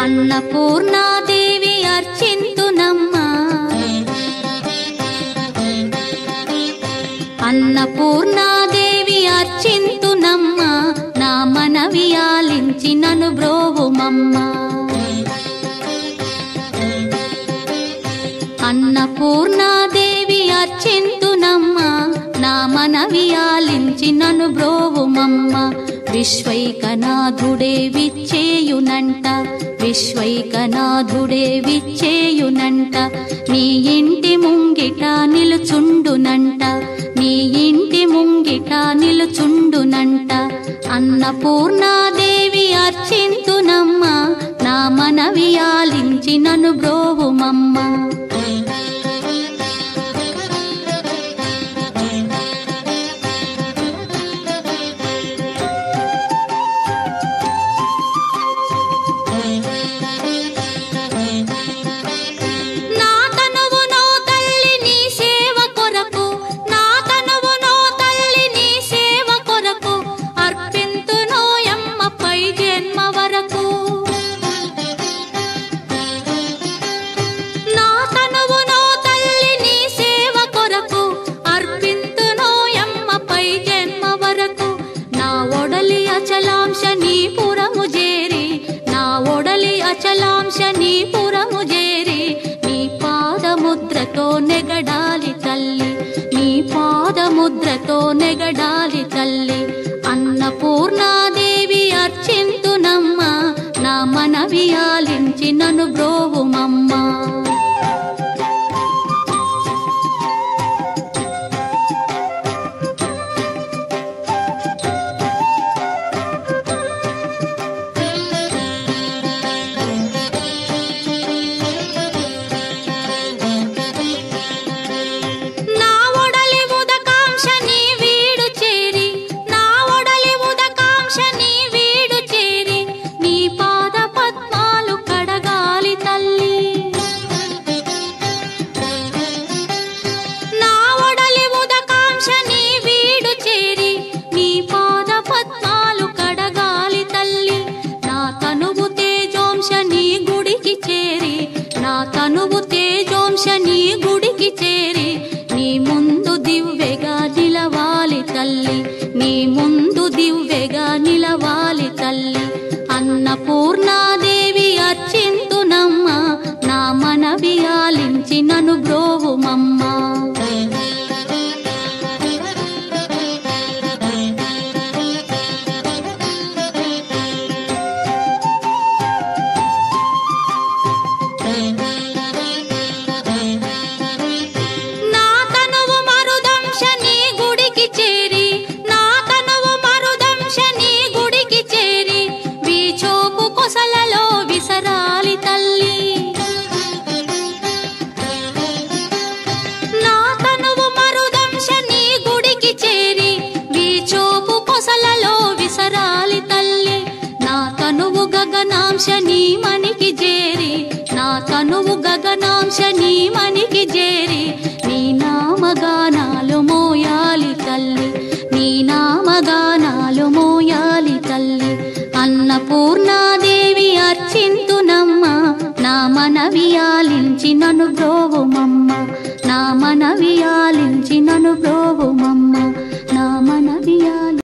అన్నపూర్ణాదేవి అర్చింతునమ్మా, అన్నపూర్ణాదేవి అర్చింతునమ్మా, నా మనవి ఆలించి నన్ను బ్రోవుమమ్మా. అన్నపూర్ణాదేవి అర్చింతునమ్మా, నా మనవి ఆలించి నన్ను బ్రోవుమమ్మా. విశ్వైకనాథుడే విచ్చేయునంట, విశ్వైకనాథుడే విచ్చేయునంట, నీ ఇంటి ముంగిట నిలుచుండునంట, నీ ఇంటి ముంగిట నిలుచుండునంట. అన్నపూర్ణాదేవి అర్చింతునమ్మా, నా మనవి ఆలించి నన్ను బ్రోవుమమ్మా. అచలాంశనీపురము చేరి నీ పాదముద్రతో నెగడాలి తల్లి, నీ పాదముద్రతో నెగడాలి తల్లి. అన్నపూర్ణాదేవి అర్చింతునమ్మా, నా మనవి ఆలించి నన్ను బ్రోవుమమ్మా. తనువు తేజోంశని గుడికి చేరి నీ ముందు దివ్వెగా నిలవాలి తల్లి, నీ ముందు దివ్వెగా నిలవాలి తల్లి. అన్నపూర్ణాదేవి అర్చింతునమ్మా, నా మనవి ఆలించి నన్ను బ్రోవుమమ్మా. గగనాంశని మనికి చేరి, నా తనువు గగనాంశని మనికి చేరి నీ నామగానాలు మోయాలి తల్లి, నీ నామగానాలు మోయాలి తల్లి. అన్నపూర్ణాదేవి అర్చింతునమ్మా, నా మనవి ఆలించి నన్ను బ్రోవుమమ్మా, నా మనవి ఆలించి